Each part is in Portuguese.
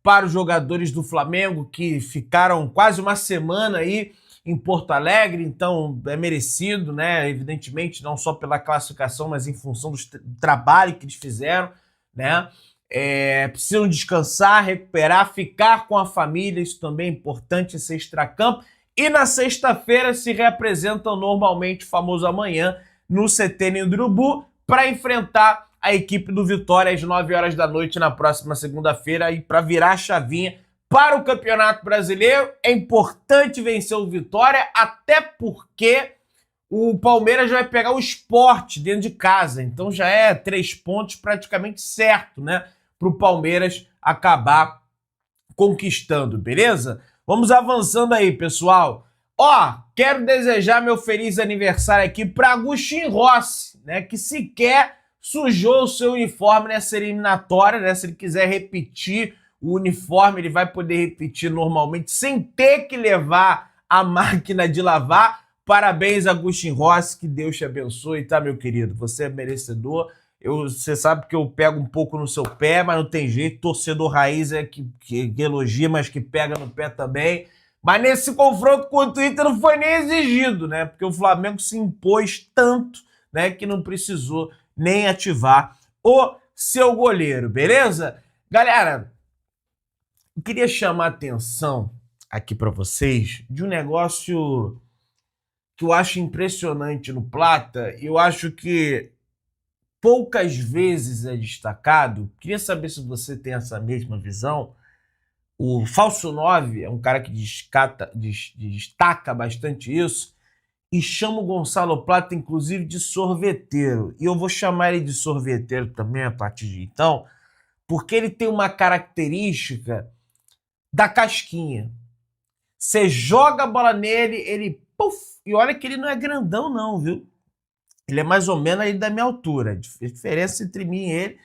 para os jogadores do Flamengo que ficaram quase uma semana aí em Porto Alegre, então é merecido, né? Evidentemente, não só pela classificação, mas em função do trabalho que eles fizeram, né? Precisam descansar, recuperar, ficar com a família, isso também é importante, esse extracampo. E na sexta-feira se reapresentam normalmente, o famoso amanhã, no CT Ninho do Urubu, para enfrentar a equipe do Vitória às 9 horas da noite na próxima segunda-feira e para virar a chavinha para o Campeonato Brasileiro. É importante vencer o Vitória, até porque o Palmeiras já vai pegar o Sport dentro de casa, então já é 3 pontos praticamente certo, né, para o Palmeiras acabar conquistando, beleza? Vamos avançando aí, pessoal. Ó, quero desejar meu feliz aniversário aqui para Agustin Rossi, né, que sequer sujou o seu uniforme nessa eliminatória, né? Se ele quiser repetir o uniforme, ele vai poder repetir normalmente, sem ter que levar a máquina de lavar. Parabéns, Agustin Rossi, que Deus te abençoe, tá, meu querido? Você é merecedor. Você sabe que eu pego um pouco no seu pé, mas não tem jeito. Torcedor raiz é que elogia, mas que pega no pé também. Mas nesse confronto contra o Inter não foi nem exigido, né? Porque o Flamengo se impôs tanto, né, que não precisou nem ativar o seu goleiro, beleza? Galera, eu queria chamar a atenção aqui para vocês de um negócio que eu acho impressionante no Plata. Eu acho que poucas vezes é destacado. Queria saber se você tem essa mesma visão. O falso 9 é um cara que destaca bastante isso e chama o Gonçalo Plata, inclusive, de sorveteiro. E eu vou chamar ele de sorveteiro também a partir de então, porque ele tem uma característica da casquinha. Você joga a bola nele, ele puff, e olha que ele não é grandão não, viu? Ele é mais ou menos aí da minha altura. A diferença entre mim e ele,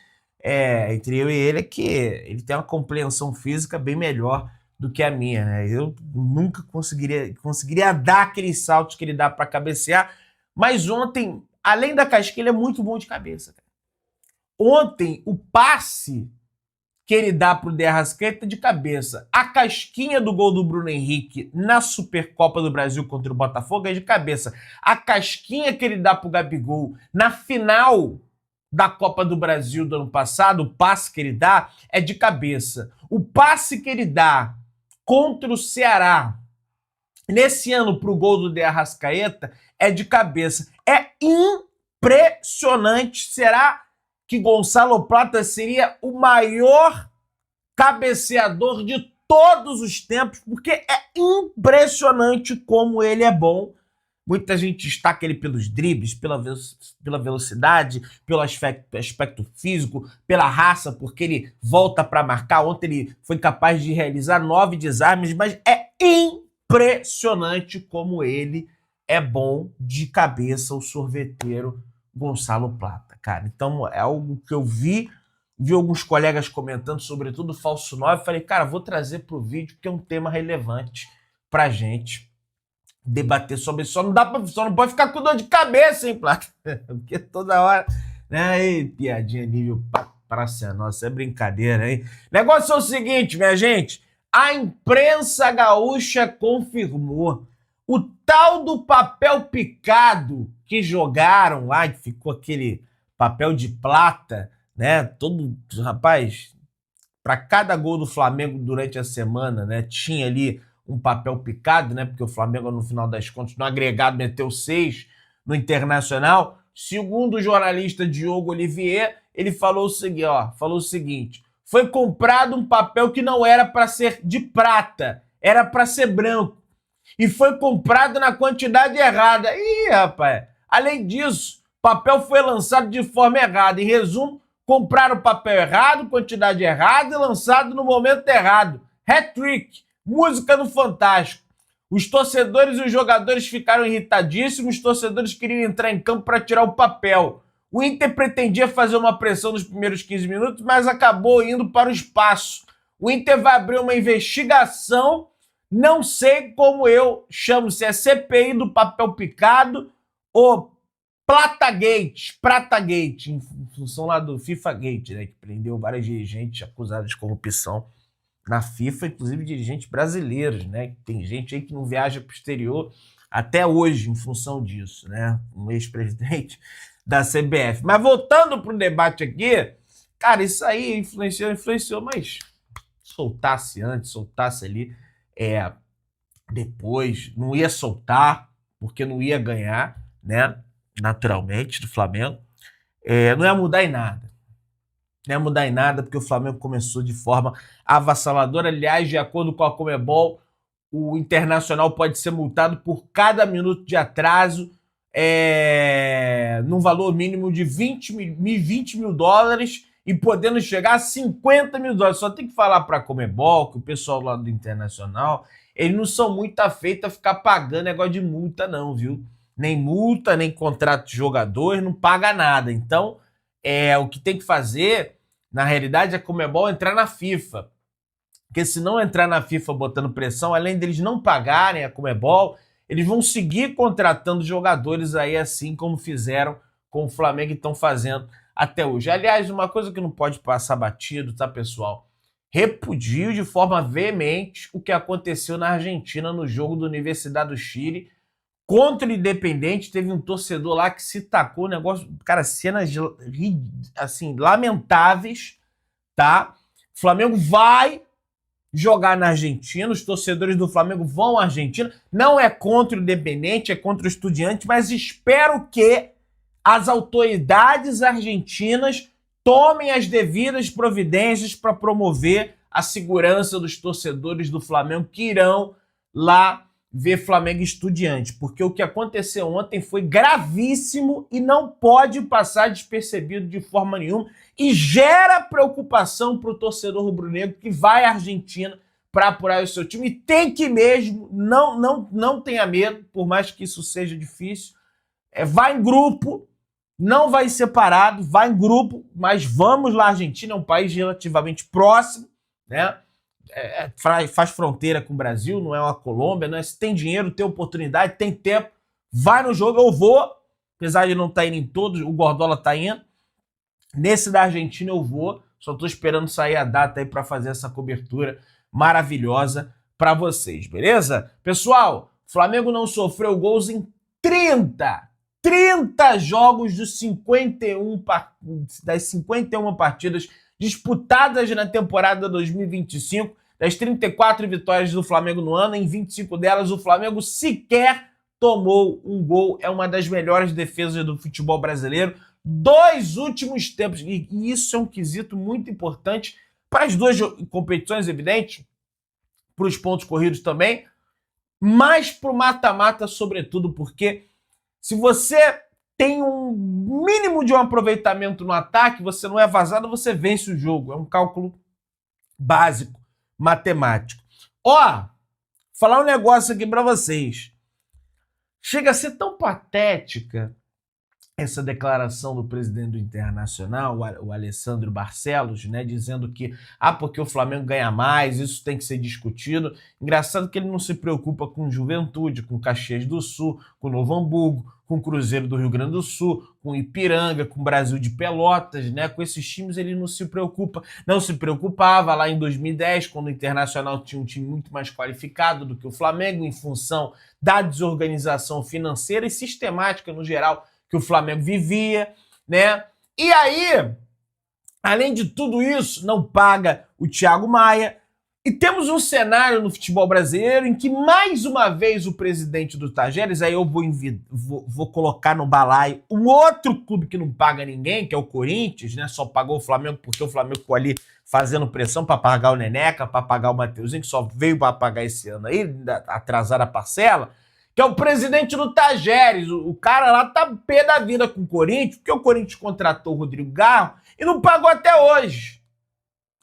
entre eu e ele, é que ele tem uma compreensão física bem melhor do que a minha, né? Eu nunca conseguiria dar aqueles saltos que ele dá para cabecear, mas ontem, além da casquinha, ele é muito bom de cabeça. Cara. Ontem, o passe que ele dá pro De Arrascaeta de cabeça. A casquinha do gol do Bruno Henrique na Supercopa do Brasil contra o Botafogo é de cabeça. A casquinha que ele dá pro Gabigol na final da Copa do Brasil do ano passado, o passe que ele dá é de cabeça. O passe que ele dá contra o Ceará nesse ano pro gol do De Arrascaeta é de cabeça. É impressionante. Será que Gonçalo Plata seria o maior cabeceador de todos os tempos? Porque é impressionante como ele é bom. Muita gente destaca ele pelos dribles, pela velocidade, pelo aspecto físico, pela raça, porque ele volta para marcar. Ontem ele foi capaz de realizar 9 desarmes, mas é impressionante como ele é bom de cabeça, o sorveteiro Gonçalo Plata, cara. Então é algo que eu vi alguns colegas comentando, sobretudo o falso 9, falei, cara, vou trazer pro vídeo porque é um tema relevante pra gente debater sobre isso. Só não pode ficar com dor de cabeça, hein, Plata? Porque toda hora, né, ei, piadinha nível praça nossa, é brincadeira, hein? Negócio é o seguinte, minha gente, a imprensa gaúcha confirmou o tal do papel picado que jogaram lá, que ficou aquele papel de plata, né? Todo, rapaz, para cada gol do Flamengo durante a semana, né, tinha ali um papel picado, né? Porque o Flamengo, no final das contas, no agregado, meteu 6 no Internacional. Segundo o jornalista Diogo Olivier, ele falou o seguinte: foi comprado um papel que não era para ser de prata, era para ser branco. E foi comprado na quantidade errada. Ih, rapaz! Além disso, o papel foi lançado de forma errada. Em resumo, compraram o papel errado, quantidade errada e lançado no momento errado. Hat-trick, música no Fantástico. Os torcedores e os jogadores ficaram irritadíssimos, os torcedores queriam entrar em campo para tirar o papel. O Inter pretendia fazer uma pressão nos primeiros 15 minutos, mas acabou indo para o espaço. O Inter vai abrir uma investigação, não sei como eu chamo, se é CPI do papel picado ou Platagate, em função lá do FIFA Gate, né, que prendeu vários dirigentes acusados de corrupção na FIFA, inclusive dirigentes brasileiros, né? Tem gente aí que não viaja para o exterior até hoje em função disso, né? Um ex-presidente da CBF. Mas voltando para o debate aqui, cara, isso aí influenciou, mas soltasse antes, soltasse ali depois, não ia soltar, porque não ia ganhar, né? Naturalmente, do Flamengo. Não ia mudar em nada. Não ia mudar em nada, porque o Flamengo começou de forma avassaladora. Aliás, de acordo com a Conmebol, o Internacional pode ser multado por cada minuto de atraso, num valor mínimo de 20 mil dólares e podendo chegar a 50 mil dólares. Só tem que falar para a Conmebol, que o pessoal lá do Internacional, eles não são muito afeitos a ficar pagando negócio de multa não, viu? Nem multa, nem contrato de jogadores, não paga nada. Então, o que tem que fazer, na realidade, é a Conmebol entrar na FIFA. Porque se não entrar na FIFA botando pressão, além deles não pagarem a Conmebol, eles vão seguir contratando jogadores aí, assim como fizeram com o Flamengo e estão fazendo até hoje. Aliás, uma coisa que não pode passar batido, tá, pessoal? Repudio de forma veemente o que aconteceu na Argentina no jogo da Universidade do Chile contra o Independente. Teve um torcedor lá que se tacou, o negócio, cara, cenas assim, lamentáveis, tá? O Flamengo vai jogar na Argentina, os torcedores do Flamengo vão à Argentina, não é contra o Independente, é contra o Estudiantes, mas espero que as autoridades argentinas tomem as devidas providências para promover a segurança dos torcedores do Flamengo que irão lá ver Flamengo e Estudiantes, porque o que aconteceu ontem foi gravíssimo e não pode passar despercebido de forma nenhuma e gera preocupação para o torcedor rubro-negro que vai à Argentina para apurar o seu time e tem que mesmo, não tenha medo, por mais que isso seja difícil, vai em grupo, não vai separado, vai em grupo, mas vamos lá, a Argentina é um país relativamente próximo, né? Faz fronteira com o Brasil, não é uma Colômbia, né? Se tem dinheiro, tem oportunidade, tem tempo, vai no jogo, eu vou, apesar de não estar indo em todos, o Gordola tá indo, nesse da Argentina eu vou, só tô esperando sair a data aí para fazer essa cobertura maravilhosa para vocês, beleza? Pessoal, Flamengo não sofreu gols em 30 jogos dos das 51 partidas disputadas na temporada 2025, das 34 vitórias do Flamengo no ano, em 25 delas o Flamengo sequer tomou um gol. É uma das melhores defesas do futebol brasileiro dos últimos tempos. E isso é um quesito muito importante para as duas competições, evidente, para os pontos corridos também, mas para o mata-mata sobretudo, porque se você tem um mínimo de um aproveitamento no ataque, você não é vazado, você vence o jogo. É um cálculo básico, matemático. Falar um negócio aqui para vocês. Chega a ser tão patética essa declaração do presidente do Internacional, o Alessandro Barcelos, né, dizendo que porque o Flamengo ganha mais, isso tem que ser discutido. Engraçado que ele não se preocupa com Juventude, com Caxias do Sul, com Novo Hamburgo, com Cruzeiro do Rio Grande do Sul, com Ipiranga, com Brasil de Pelotas, né? Com esses times ele não se preocupa. Não se preocupava lá em 2010, quando o Internacional tinha um time muito mais qualificado do que o Flamengo, em função da desorganização financeira e sistemática no geral que o Flamengo vivia, né? E aí, além de tudo isso, não paga o Thiago Maia. E temos um cenário no futebol brasileiro em que, mais uma vez, o presidente do Tajeres, aí eu vou colocar no balaio um outro clube que não paga ninguém, que é o Corinthians, né? Só pagou o Flamengo porque o Flamengo ficou ali fazendo pressão para pagar o Neneca, para pagar o Mateuzinho, que só veio para pagar esse ano aí, atrasar a parcela, que é o presidente do Tajeres. O cara lá tá pé da vida com o Corinthians, porque o Corinthians contratou o Rodrigo Garro e não pagou até hoje.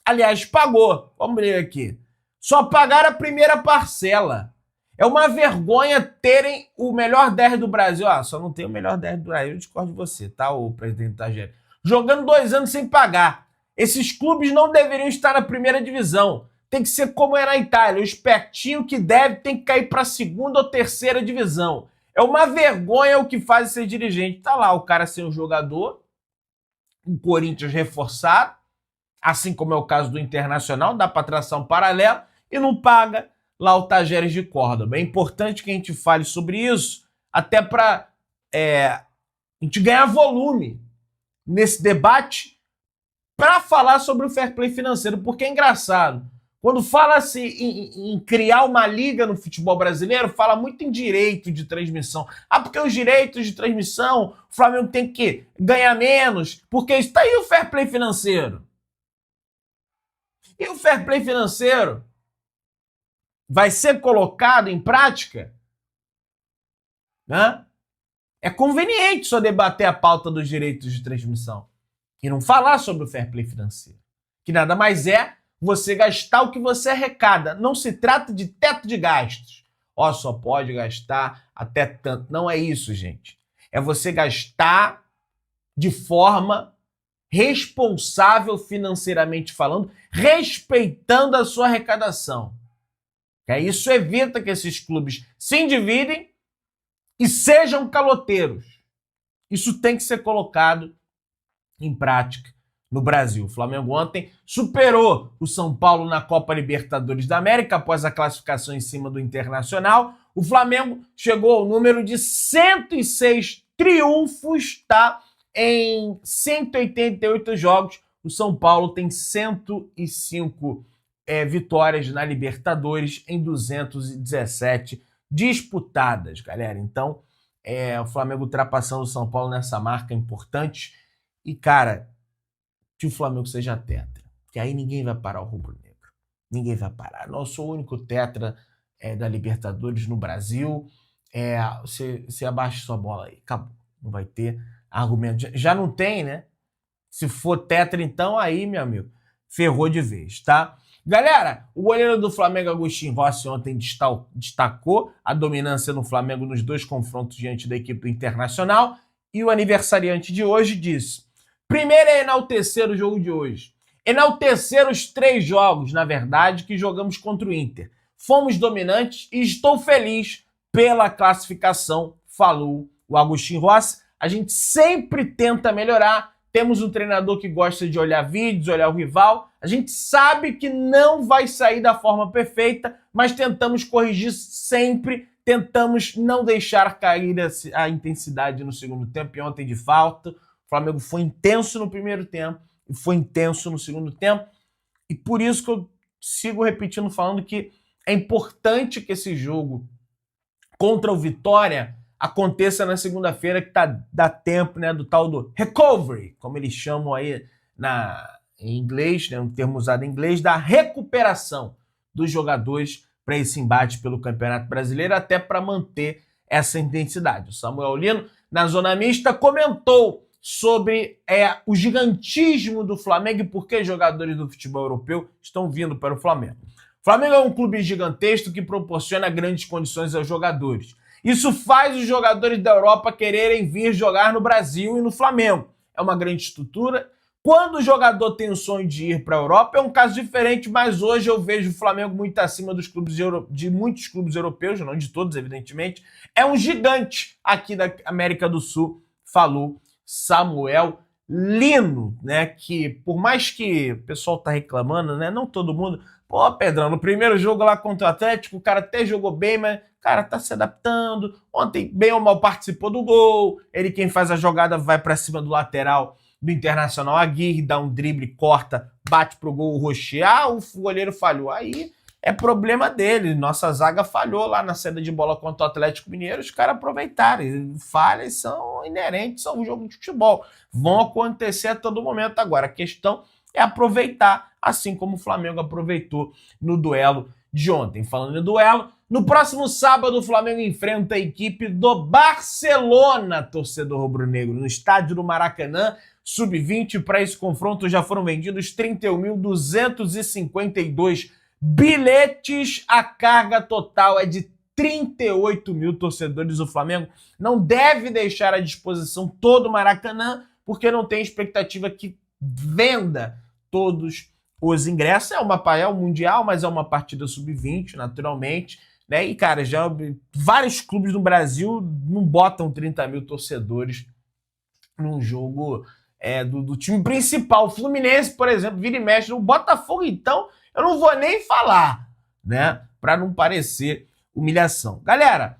Aliás, pagou. Vamos ler aqui. Só pagaram a primeira parcela. É uma vergonha terem o melhor 10 do Brasil. Só não tem o melhor 10 do Brasil, eu discordo de você, tá, o presidente Tajeres? Jogando 2 anos sem pagar. Esses clubes não deveriam estar na primeira divisão. Tem que ser como é na Itália. O espertinho que deve tem que cair para a segunda ou terceira divisão. É uma vergonha o que faz ser dirigente. Tá lá o cara ser um jogador, um Corinthians reforçado. assim como é o caso do Internacional, dá para traçar um paralelo, e não paga lá o Tajeres de Córdoba. É importante que a gente fale sobre isso, até para a gente ganhar volume nesse debate para falar sobre o fair play financeiro, porque é engraçado. Quando fala-se em criar uma liga no futebol brasileiro, fala muito em direito de transmissão. Ah, porque os direitos de transmissão, o Flamengo tem que ganhar menos, porque está aí o fair play financeiro. E o fair play financeiro vai ser colocado em prática, né? É conveniente só debater a pauta dos direitos de transmissão e não falar sobre o fair play financeiro, que nada mais é você gastar o que você arrecada. Não se trata de teto de gastos. Ó, só pode gastar até tanto. Não é isso, gente. É você gastar de forma responsável financeiramente falando, respeitando a sua arrecadação. Isso evita que esses clubes se endividem e sejam caloteiros. Isso tem que ser colocado em prática no Brasil. O Flamengo ontem superou o São Paulo na Copa Libertadores da América após a classificação em cima do Internacional. O Flamengo chegou ao número de 106 triunfos, tá? Em 188 jogos. O São Paulo tem 105 vitórias na Libertadores em 217 disputadas, galera. Então, o Flamengo ultrapassando o São Paulo nessa marca importante. E, cara, que o Flamengo seja tetra, que aí ninguém vai parar o rubro-negro. Ninguém vai parar. Nós somos o único tetra da Libertadores no Brasil. Você abaixa sua bola aí, acabou. Não vai ter argumento. Já não tem, né? Se for tetra, então, aí, meu amigo, ferrou de vez, tá? Galera, o goleiro do Flamengo, Agustin Rossi, ontem destacou a dominância no Flamengo nos 2 confrontos diante da equipe do Internacional. E o aniversariante de hoje disse: primeiro é enaltecer o jogo de hoje. Enaltecer os 3 jogos, na verdade, que jogamos contra o Inter. Fomos dominantes e estou feliz pela classificação, falou o Agustin Rossi. A gente sempre tenta melhorar. Temos um treinador que gosta de olhar vídeos, olhar o rival. A gente sabe que não vai sair da forma perfeita, mas tentamos corrigir sempre. Tentamos não deixar cair a intensidade no segundo tempo. E ontem, de fato, o Flamengo foi intenso no primeiro tempo e foi intenso no segundo tempo. E por isso que eu sigo repetindo, falando que é importante que esse jogo contra o Vitória aconteça na segunda-feira, que dá tempo, né, do tal do recovery, como eles chamam aí em inglês, né, um termo usado em inglês, da recuperação dos jogadores para esse embate pelo Campeonato Brasileiro, até para manter essa intensidade. O Samuel Lino, na Zona Mista, comentou sobre o gigantismo do Flamengo e por que jogadores do futebol europeu estão vindo para o Flamengo. O Flamengo é um clube gigantesco que proporciona grandes condições aos jogadores. Isso faz os jogadores da Europa quererem vir jogar no Brasil e no Flamengo. É uma grande estrutura. Quando o jogador tem o sonho de ir para a Europa, é um caso diferente, mas hoje eu vejo o Flamengo muito acima dos clubes de muitos clubes europeus, não de todos, evidentemente. É um gigante aqui da América do Sul, falou Samuel Lino, né? Que por mais que o pessoal tá reclamando, né? Não todo mundo. Pô, Pedrão, no primeiro jogo lá contra o Atlético, o cara até jogou bem, mas o cara tá se adaptando. Ontem, bem ou mal, participou do gol. Ele, quem faz a jogada, vai para cima do lateral do Internacional, Aguirre, dá um drible, corta, bate pro gol, o Rocher. Ah, o goleiro falhou. Aí é problema dele. Nossa zaga falhou lá na saída de bola contra o Atlético Mineiro. Os caras aproveitaram. Falhas são inerentes ao jogo de futebol. Vão acontecer a todo momento. Agora, a questão é aproveitar, assim como o Flamengo aproveitou no duelo de ontem. Falando em duelo, no próximo sábado o Flamengo enfrenta a equipe do Barcelona, torcedor rubro-negro, no estádio do Maracanã, sub-20. Para esse confronto já foram vendidos 31.252 bilhetes. A carga total é de 38 mil torcedores. O Flamengo não deve deixar à disposição todo o Maracanã, porque não tem expectativa que venda todos os ingressos. É um mundial, mas é uma partida sub-20, naturalmente, né? E, cara, já vários clubes no Brasil não botam 30 mil torcedores num jogo do time principal. O Fluminense, por exemplo, vira e mexe. O Botafogo, então, eu não vou nem falar, né? Para não parecer humilhação. Galera,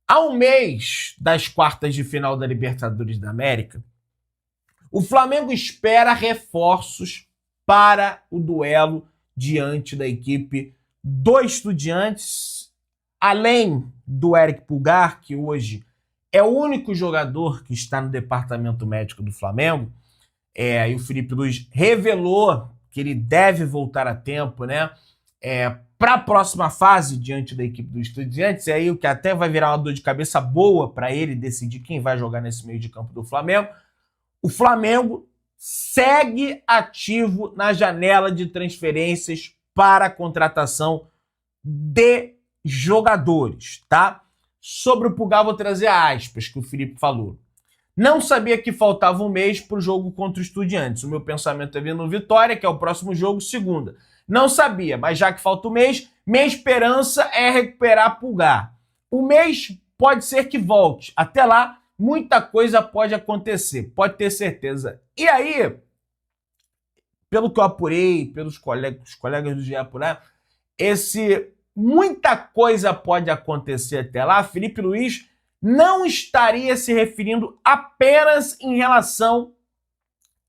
há um mês das quartas de final da Libertadores da América, o Flamengo espera reforços para o duelo diante da equipe do Estudiantes, além do Eric Pulgar, que hoje é o único jogador que está no departamento médico do Flamengo, e o Felipe Luiz revelou que ele deve voltar a tempo, né? Para a próxima fase diante da equipe do Estudiantes, aí o que até vai virar uma dor de cabeça boa para ele decidir quem vai jogar nesse meio de campo do Flamengo. O Flamengo segue ativo na janela de transferências para a contratação de jogadores, tá? Sobre o Pulgar, vou trazer aspas que o Felipe falou. Não sabia que faltava um mês para o jogo contra o Estudiantes. O meu pensamento é vir no Vitória, que é o próximo jogo, segunda. Não sabia, mas já que falta um mês, minha esperança é recuperar Pulgar. O mês pode ser que volte. Até lá, muita coisa pode acontecer, pode ter certeza. E aí, pelo que eu apurei, pelos colegas do GE apuraram, muita coisa pode acontecer até lá. Felipe Luiz não estaria se referindo apenas em relação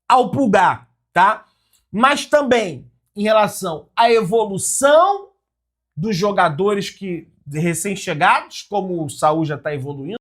ao Pulgar, tá? Mas também em relação à evolução dos jogadores recém-chegados, como o Saúl já está evoluindo,